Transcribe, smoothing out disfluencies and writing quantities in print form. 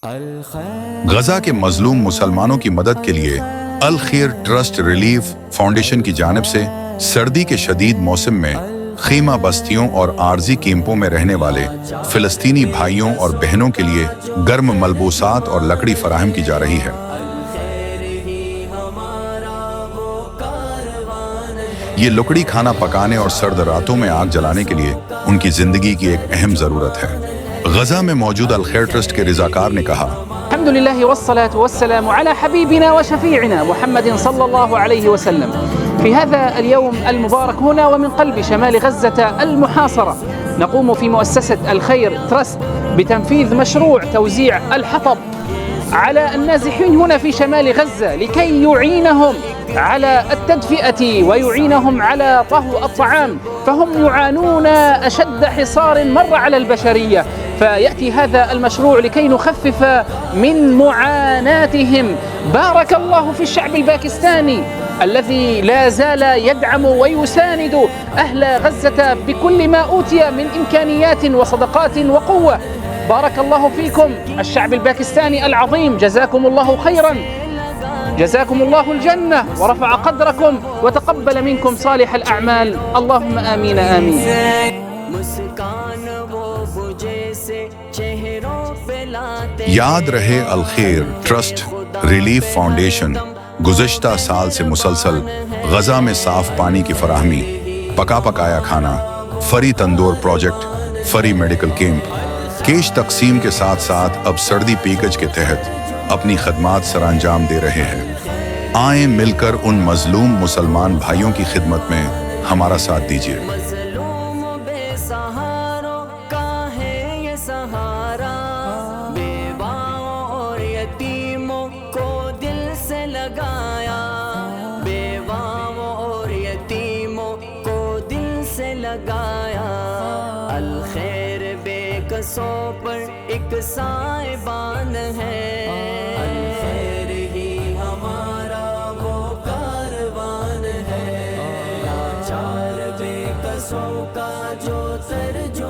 गजा के मजलूम मुसलमानों की मदद के लिए अल खैर ट्रस्ट रिलीफ फाउंडेशन की जानिब से सर्दी के शदीद मौसम में खीमा बस्तियों और आर्जी कैंपों में रहने वाले फिलिस्तीनी भाइयों और बहनों के लिए गर्म मलबूसात और लकड़ी फराहम की जा रही है। ये लकड़ी खाना पकाने और सर्द रातों में आग जलाने के लिए उनकी जिंदगी की एक अहम जरूरत है। गजा में मौजूद अल खैर ट्रस्ट के रिजाकार ने कहा, अल्हम्दुलिल्लाह वस्सलातु वस्सलामु अला हबीबिना व शफीइना मुहम्मद सल्लल्लाहु अलैहि वसल्लम। في هذا اليوم المبارك هنا ومن قلب شمال غزة المحاصرة نقوم في مؤسسة الخير ترست بتنفيذ مشروع توزيع الحطب على النازحين هنا في شمال غزة لكي يعينهم على التدفئة ويعينهم على طهو الطعام، فهم يعانون أشد حصار مر على البشرية، فيأتي هذا المشروع لكي نخفف من معاناتهم. بارك الله في الشعب الباكستاني الذي لا زال يدعم ويساند أهل غزة بكل ما أوتي من إمكانيات وصدقات وقوة. بارك الله فيكم الشعب الباكستاني العظيم، جزاكم الله خيرا، جزاكم الله الجنة ورفع قدركم وتقبل منكم صالح الأعمال، اللهم آمين آمين। याद रहे अल खैर ट्रस्ट रिलीफ फाउंडेशन गुज़श्ता साल से मुसलसल गजा में साफ पानी की फराहमी, पका पकाया खाना, फरी तंदूर प्रोजेक्ट, फरी मेडिकल कैंप, केश तकसीम के साथ साथ अब सर्दी पैकेज के तहत अपनी खदमात सरअंजाम दे रहे हैं। आए मिलकर उन मजलूम मुसलमान भाइयों की खिदमत में हमारा साथ दीजिए। लगाया अल खैर बेकसों पर एक साइबान है। अल खैर ही हमारा वो कारवान है, लाचार बेकसों का जो तर्जुमान